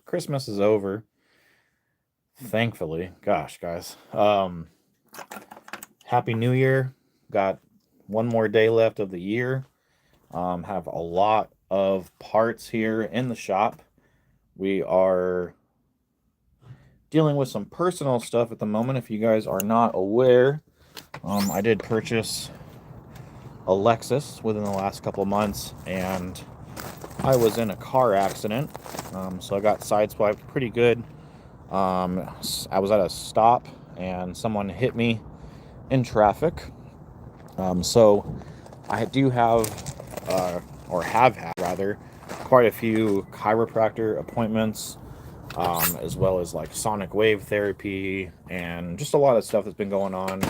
Christmas is over, thankfully. Gosh, guys. Happy New Year. Got one more day left of the year. Have a lot of parts here in the shop. We are dealing with some personal stuff at the moment. If you guys are not aware, I did purchase a Lexus within the last couple months, and I was in a car accident. So I got sideswiped pretty good. I was at a stop and someone hit me in traffic. So I do have, or have had rather, quite a few chiropractor appointments, as well as like sonic wave therapy and just a lot of stuff that's been going on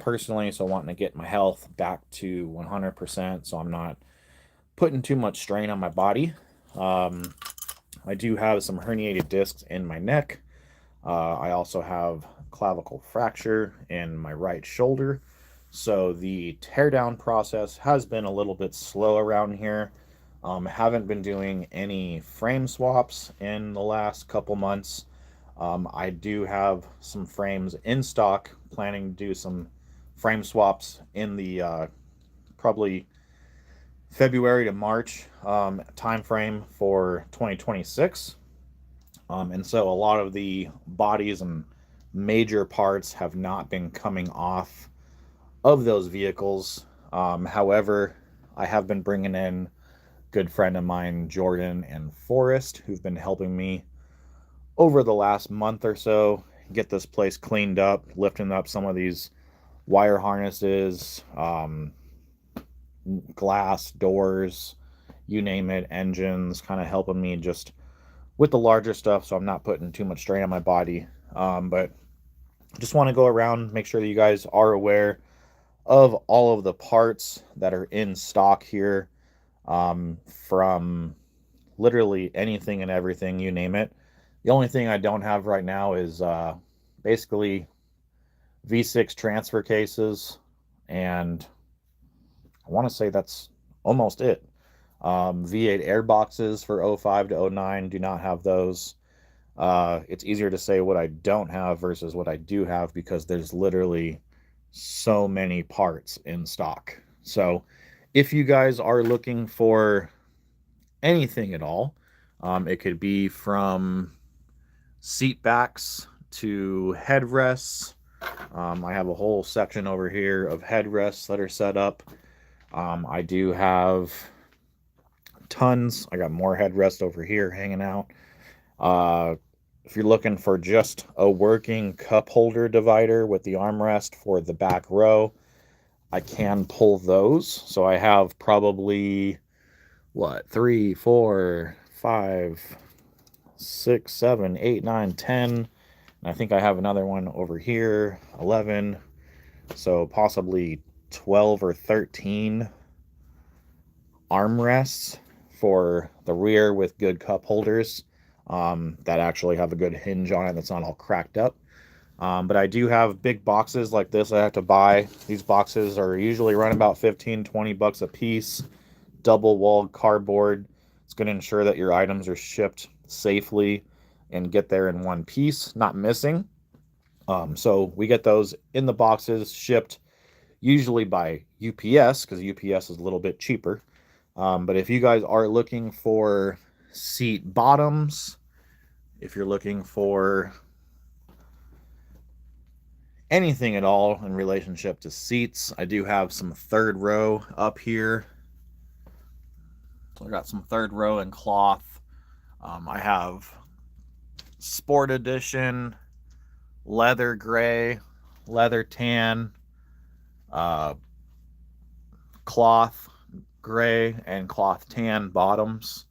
personally. So wanting to get my health back to 100% so I'm not putting too much strain on my body. I do have some herniated discs in my neck. I also have clavicle fracture in my right shoulder. So the teardown process has been a little bit slow around here. Haven't been doing any frame swaps in the last couple months. I do have some frames in stock, planning to do some frame swaps in the probably February to March time frame for 2026. And so a lot of the bodies and major parts have not been coming off of those vehicles. However, I have been bringing in good friend of mine, Jordan and Forrest, who've been helping me over the last month or so get this place cleaned up, lifting up some of these wire harnesses, glass doors, you name it, engines, kind of helping me just with the larger stuff so I'm not putting too much strain on my body. But just want to go around, make sure that you guys are aware of all of the parts that are in stock here, from literally anything and everything, you name it. The only thing I don't have right now is basically V6 transfer cases, and I want to say that's almost it. V8 air boxes for 05 to 09, do not have those. It's easier to say what I don't have versus what I do have because there's literally so many parts in stock. So if you guys are looking for anything at all, it could be from seat backs to headrests. I have a whole section over here of headrests that are set up. I do have tons. I got more headrest over here hanging out. If you're looking for just a working cup holder divider with the armrest for the back row, I can pull those. So I have probably, 3, 4, 5, 6, 7, 8, 9, 10. And I think I have another one over here, 11. So possibly 12 or 13 armrests for the rear with good cup holders that actually have a good hinge on it that's not all cracked up. But I do have big boxes like this I have to buy. These boxes are usually run about 15, 20 bucks a piece. Double walled cardboard. It's going to ensure that your items are shipped safely and get there in one piece, not missing. So we get those in the boxes shipped usually by UPS because UPS is a little bit cheaper. But if you guys are looking for seat bottoms, if you're looking for anything at all in relationship to seats, I do have some third row up here. So I got some third row in cloth. I have Sport Edition, leather gray, leather tan, cloth gray, and cloth tan bottoms.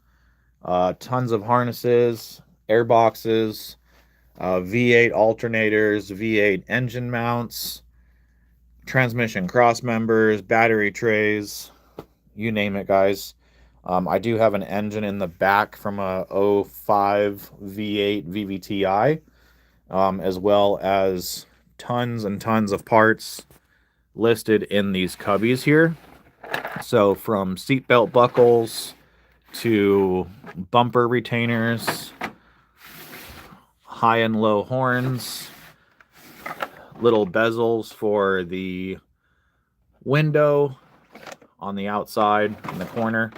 Tons of harnesses, air boxes, V8 alternators, V8 engine mounts, transmission cross members, battery trays, you name it, guys. I do have an engine in the back from a 05 V8 VVTi, as well as tons and tons of parts listed in these cubbies here. So from seatbelt buckles to bumper retainers, high and low horns, little bezels for the window on the outside in the corner.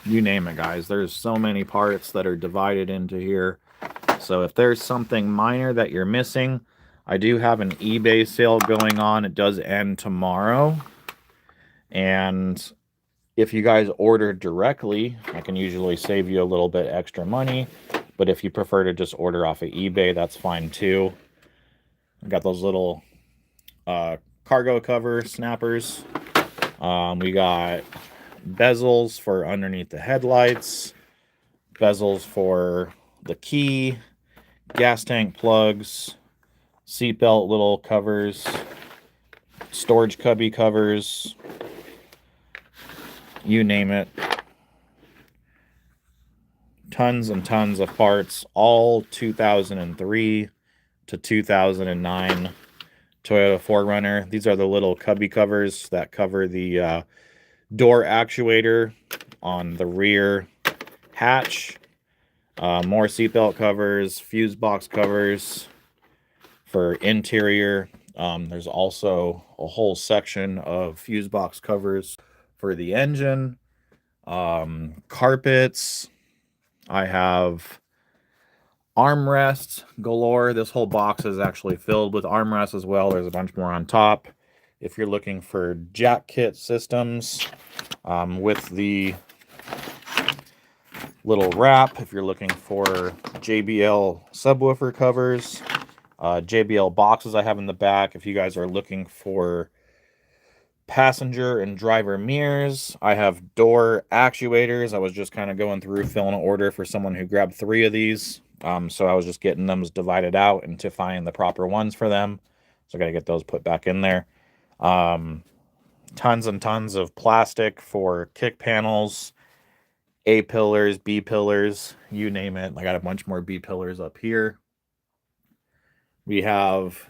You name it, guys. There's so many parts that are divided into here. So if there's something minor that you're missing, I do have an eBay sale going on. It does end tomorrow. And if you guys order directly, I can usually save you a little bit extra money. But if you prefer to just order off of eBay, that's fine too. I got those little cargo cover snappers. We got bezels for underneath the headlights, bezels for the key, gas tank plugs, seatbelt little covers, storage cubby covers, you name it. Tons and tons of parts, all 2003 to 2009 Toyota 4Runner. These are the little cubby covers that cover the door actuator on the rear hatch. More seatbelt covers, fuse box covers for interior. There's also a whole section of fuse box covers for the engine. Carpets. I have armrests galore. This whole box is actually filled with armrests as well. There's a bunch more on top. If you're looking for jack kit systems with the little wrap, if you're looking for JBL subwoofer covers, JBL boxes I have in the back. If you guys are looking for passenger and driver mirrors, I have door actuators. I was just kind of going through filling an order for someone who grabbed 3 of these. So I was just getting them divided out and to find the proper ones for them. So I got to get those put back in there. Tons and tons of plastic for kick panels, A pillars, B pillars, you name it. I got a bunch more B pillars up here. We have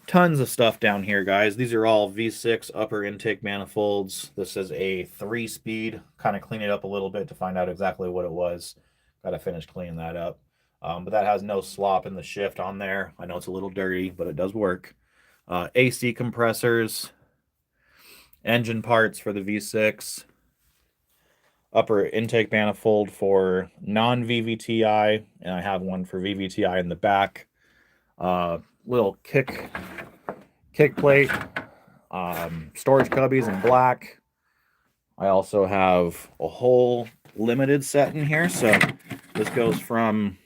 tons of stuff down here, guys. These are all V6 upper intake manifolds. This is a 3-speed. Kind of clean it up a little bit to find out exactly what it was. Got to finish cleaning that up. But that has no slop in the shift on there. I know it's a little dirty, but it does work. AC compressors, engine parts for the V6, upper intake manifold for non-VVTi, and I have one for VVTi in the back. Little kick plate, storage cubbies in black. I also have a whole limited set in here. So this goes from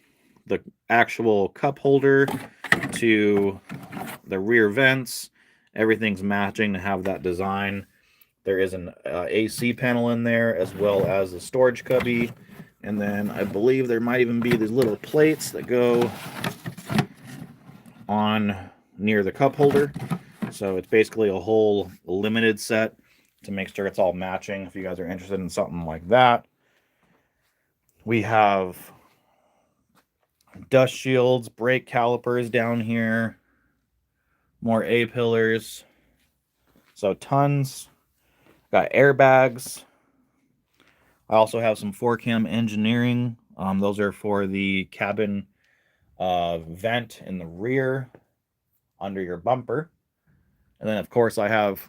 the actual cup holder to the rear vents. Everything's matching to have that design. There is an AC panel in there as well as a storage cubby. And then I believe there might even be these little plates that go on near the cup holder. So it's basically a whole limited set to make sure it's all matching if you guys are interested in something like that. We have dust shields, brake calipers down here, more A-pillars. So tons. Got airbags. I also have some 4Cam engineering. Those are for the cabin vent in the rear under your bumper. And then, of course, I have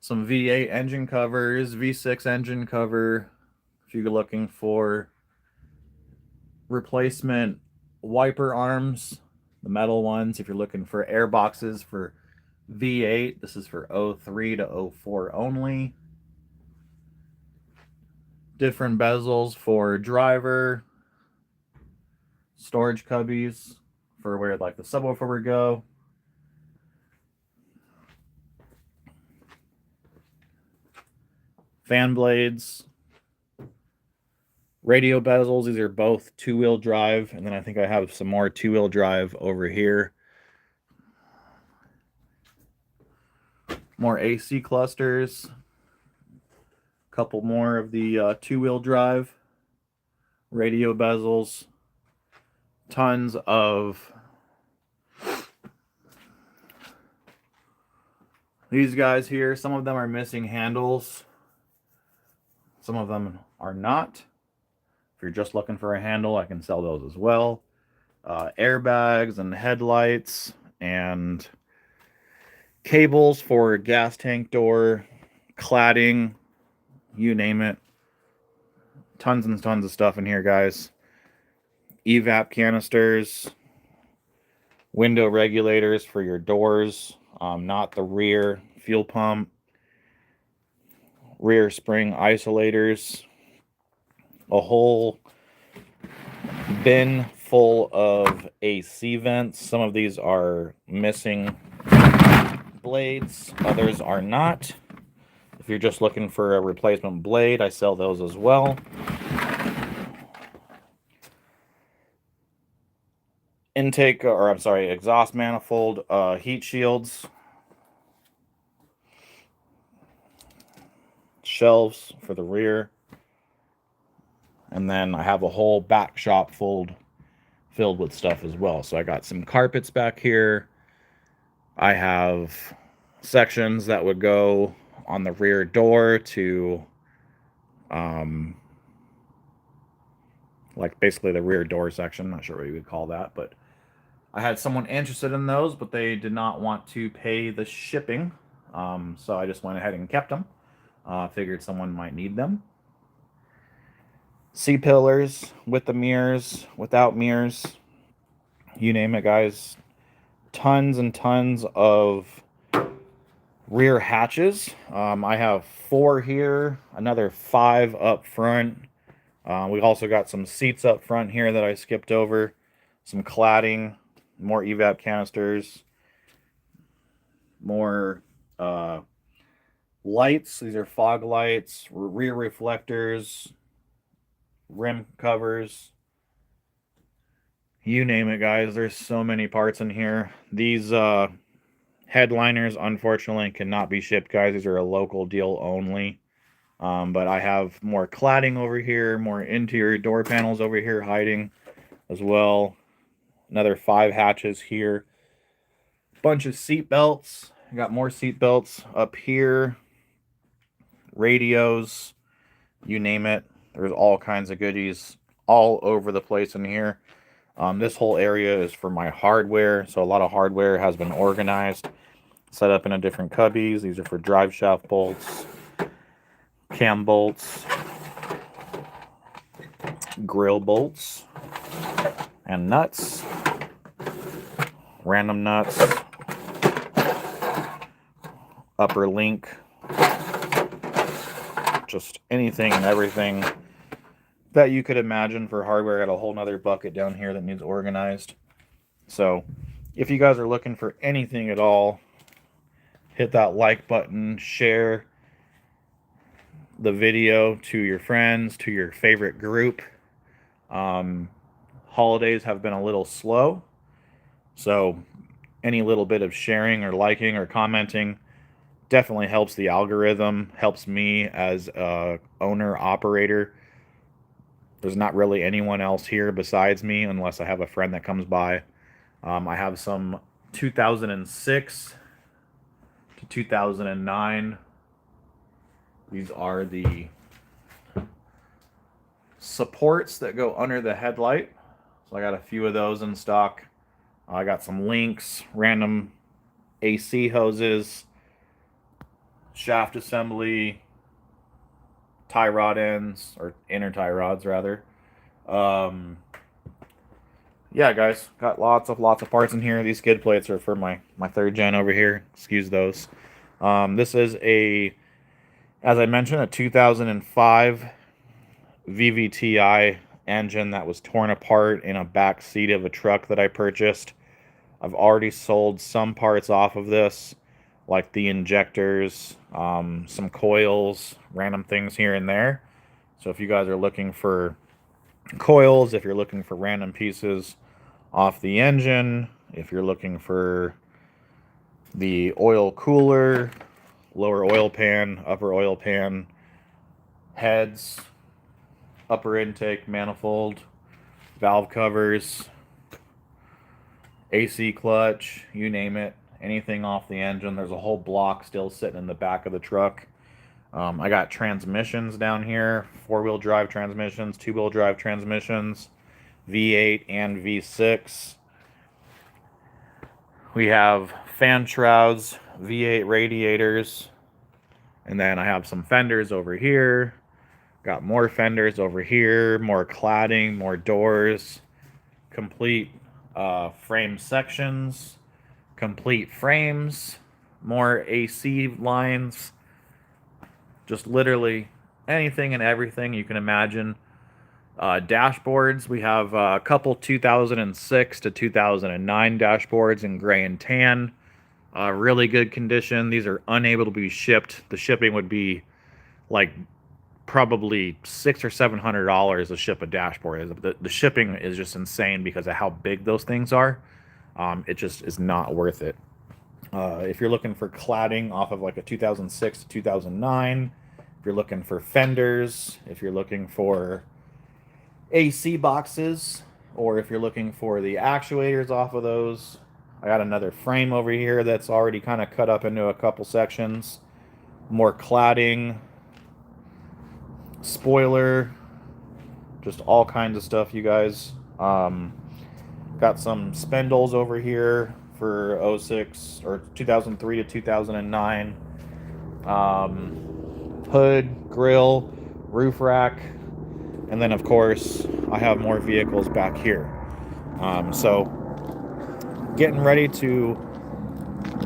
some V8 engine covers, V6 engine cover. If you're looking for replacement wiper arms, the metal ones. If you're looking for air boxes for V8, this is for 03 to 04 only. Different bezels for driver, storage cubbies for where like the subwoofer would go. Fan blades, radio bezels. These are both 2-wheel drive, and then I think I have some more 2-wheel drive over here. More AC clusters. Couple more of the 2-wheel drive radio bezels. Tons of These guys here, some of them are missing handles. Some of them are not. If you're just looking for a handle, I can sell those as well. Airbags and headlights and cables for gas tank door, cladding, you name it. Tons and tons of stuff in here, guys. Evap canisters, window regulators for your doors, not the rear fuel pump, rear spring isolators, a whole bin full of AC vents. Some of these are missing blades, others are not. If you're just looking for a replacement blade, I sell those as well. Intake, or I'm sorry, exhaust manifold, heat shields, shelves for the rear, and then I have a whole back shop filled with stuff as well. So I got some carpets back here. I have sections that would go on the rear door to like basically the rear door section. Not sure what you would call that, but I had someone interested in those, but they did not want to pay the shipping. So I just went ahead and kept them. Figured someone might need them. C-pillars with the mirrors, without mirrors, you name it, guys. Tons and tons of rear hatches. I have 4 here, another 5 up front. We also got some seats up front here that I skipped over, some cladding, more evap canisters, more lights. These are fog lights, rear reflectors, rim covers, you name it, guys. There's so many parts in here. These headliners, unfortunately, cannot be shipped, guys. These are a local deal only. But I have more cladding over here, more interior door panels over here hiding as well. Another 5 hatches here. Bunch of seat belts. I got more seat belts up here. Radios, you name it. There's all kinds of goodies all over the place in here. This whole area is for my hardware, so a lot of hardware has been organized, set up in different cubbies. These are for drive shaft bolts, cam bolts, grill bolts, and nuts, random nuts, upper link, just anything and everything that you could imagine for hardware. Got a whole nother bucket down here that needs organized. So if you guys are looking for anything at all, hit that like button, share the video to your friends, to your favorite group. Holidays have been a little slow, so any little bit of sharing or liking or commenting definitely helps the algorithm, helps me as a owner operator. There's not really anyone else here besides me unless I have a friend that comes by. I have some 2006 to 2009. These are the supports that go under the headlight. So I got a few of those in stock. I got some links, random AC hoses, shaft assembly, tie rod ends, or inner tie rods rather. Yeah, guys, got lots of parts in here. These skid plates are for my 3rd gen over here. Excuse those. This is as I mentioned, a 2005 VVTi engine that was torn apart in a back seat of a truck that I purchased. I've already sold some parts off of this, like the injectors, some coils, random things here and there. So if you guys are looking for coils, if you're looking for random pieces off the engine, if you're looking for the oil cooler, lower oil pan, upper oil pan, heads, upper intake manifold, valve covers, AC clutch, you name it, anything off the engine. There's a whole block still sitting in the back of the truck. I got transmissions down here, 4-wheel drive transmissions, 2-wheel drive transmissions, V8 and V6. We have fan shrouds, V8 radiators, and then I have some fenders over here. Got more fenders over here, more cladding, more doors, complete frame sections, complete frames, more AC lines, just literally anything and everything you can imagine. Dashboards, we have a couple 2006 to 2009 dashboards in gray and tan. Really good condition. These are unable to be shipped. The shipping would be like probably $600 or $700 to ship a dashboard. The shipping is just insane because of how big those things are. It just is not worth it. If you're looking for cladding off of like a 2006 to 2009, if you're looking for fenders, if you're looking for AC boxes, or if you're looking for the actuators off of those, I got another frame over here that's already kind of cut up into a couple sections. More cladding, spoiler, just all kinds of stuff, you guys. Got some spindles over here for 06 or 2003 to 2009. Hood, grill, roof rack, and then of course I have more vehicles back here. So getting ready to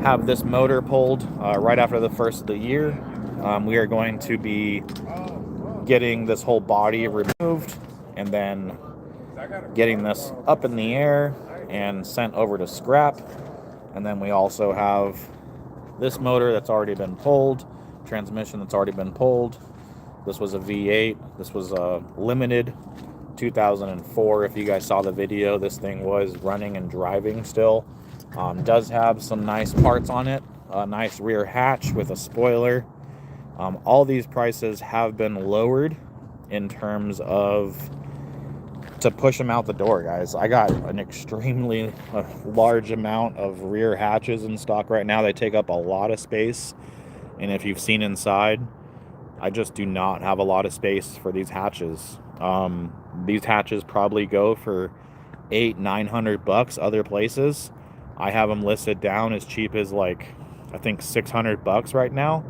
have this motor pulled right after the first of the year. We are going to be getting this whole body removed and then getting this up in the air and sent over to scrap. And then we also have this motor that's already been pulled, transmission that's already been pulled. This was a V8. This was a limited 2004. If you guys saw the video, this thing was running and driving still. Does have some nice parts on it. A nice rear hatch with a spoiler. All these prices have been lowered in terms of to push them out the door, guys. I got an extremely large amount of rear hatches in stock right now. They take up a lot of space, and if you've seen inside, I just do not have a lot of space for these hatches. These hatches probably go for $800-900 other places. I have them listed down as cheap as like I think $600 right now.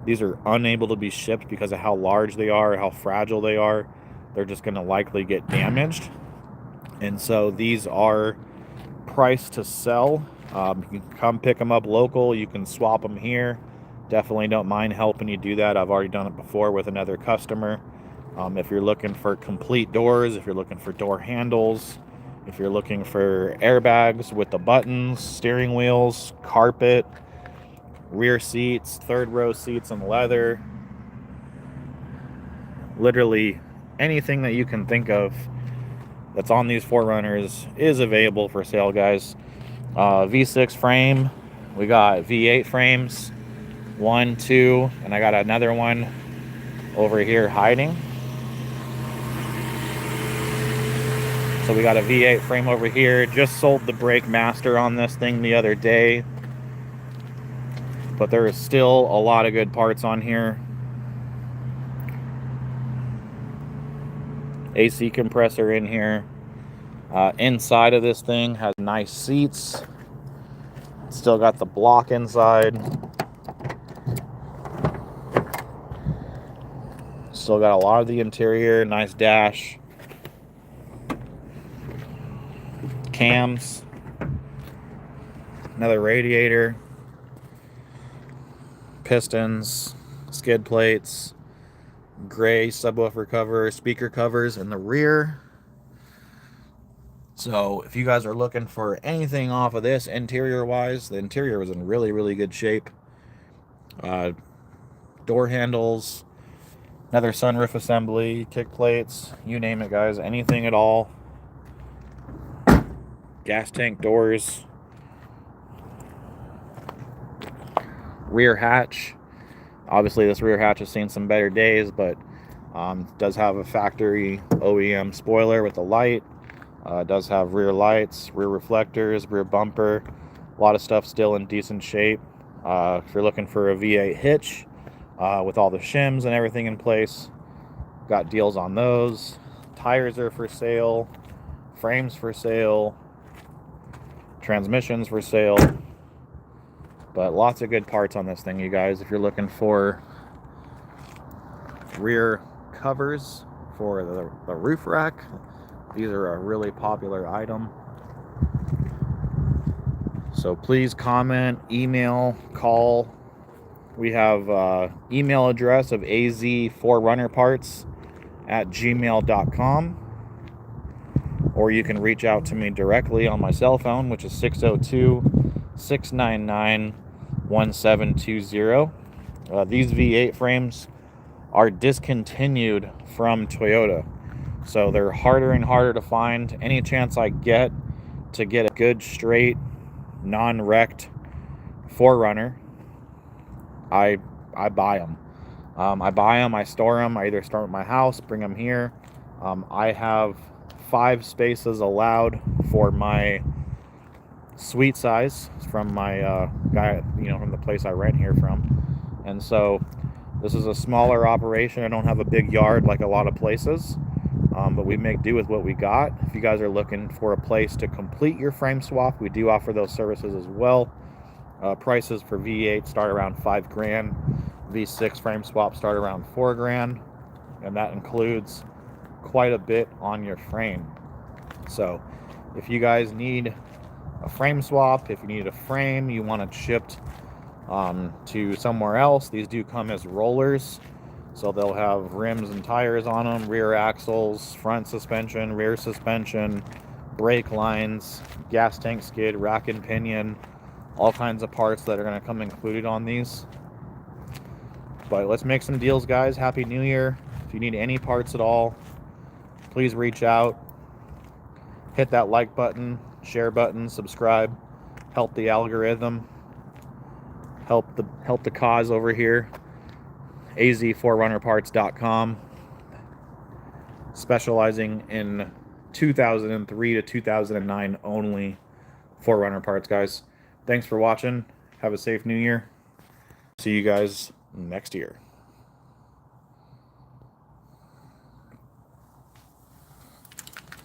These are unable to be shipped because of how large they are, how fragile they are. They're just going to likely get damaged. And so these are priced to sell. You can come pick them up local. You can swap them here. Definitely don't mind helping you do that. I've already done it before with another customer. If you're looking for complete doors, if you're looking for door handles, if you're looking for airbags with the buttons, steering wheels, carpet, rear seats, third row seats in leather, literally anything that you can think of that's on these 4Runners is available for sale, guys. V6 frame, we got V8 frames, 1, 2, and I got another one over here hiding. So we got a V8 frame over here. Just sold the brake master on this thing the other day, but there is still a lot of good parts on here. AC compressor in here. Inside of this thing has nice seats. Still got the block inside. Still got a lot of the interior. Nice dash. Cams. Another radiator. Pistons. Skid plates. Gray subwoofer cover, speaker covers in the rear. So if you guys are looking for anything off of this interior wise, the interior was in really good shape. Door handles, another sunroof assembly, kick plates, you name it, guys, anything at all. Gas tank doors, rear hatch. Obviously, this rear hatch has seen some better days, but does have a factory OEM spoiler with a light. Does have rear lights, rear reflectors, rear bumper, lot of stuff still in decent shape. If you're looking for a V8 hitch with all the shims and everything in place, got deals on those. Tires are for sale, frames for sale, transmissions for sale, but lots of good parts on this thing, you guys. If you're looking for rear covers for the roof rack, these are a really popular item. So please comment, email, call. We have email address of az4runnerparts@gmail.com, or you can reach out to me directly on my cell phone, which is 602-699-1720. These V8 frames are discontinued from Toyota, so they're harder and harder to find. Any chance I get to get a good, straight, non-wrecked 4Runner, I buy them. I buy them, I store them. I either store them at my house, bring them here. I have 5 spaces allowed for my suite size from my guy, from the place I rent here from. And so this is a smaller operation. I don't have a big yard like a lot of places, but we make do with what we got. If you guys are looking for a place to complete your frame swap, we do offer those services as well. Prices for V8 start around $5,000. V6 frame swap start around $4,000, and that includes quite a bit on your frame. So if you guys need a frame swap, if you need a frame, you want it shipped to somewhere else, these do come as rollers. So they'll have rims and tires on them, rear axles, front suspension, rear suspension, brake lines, gas tank skid, rack and pinion, all kinds of parts that are going to come included on these. But let's make some deals, guys. Happy New Year. If you need any parts at all, please reach out. Hit that like button, share button, subscribe. Help the algorithm. Help the cause over here. az4runnerparts.com, specializing in 2003 to 2009 only 4Runner parts, guys. Thanks for watching. Have a safe New Year. See you guys next year.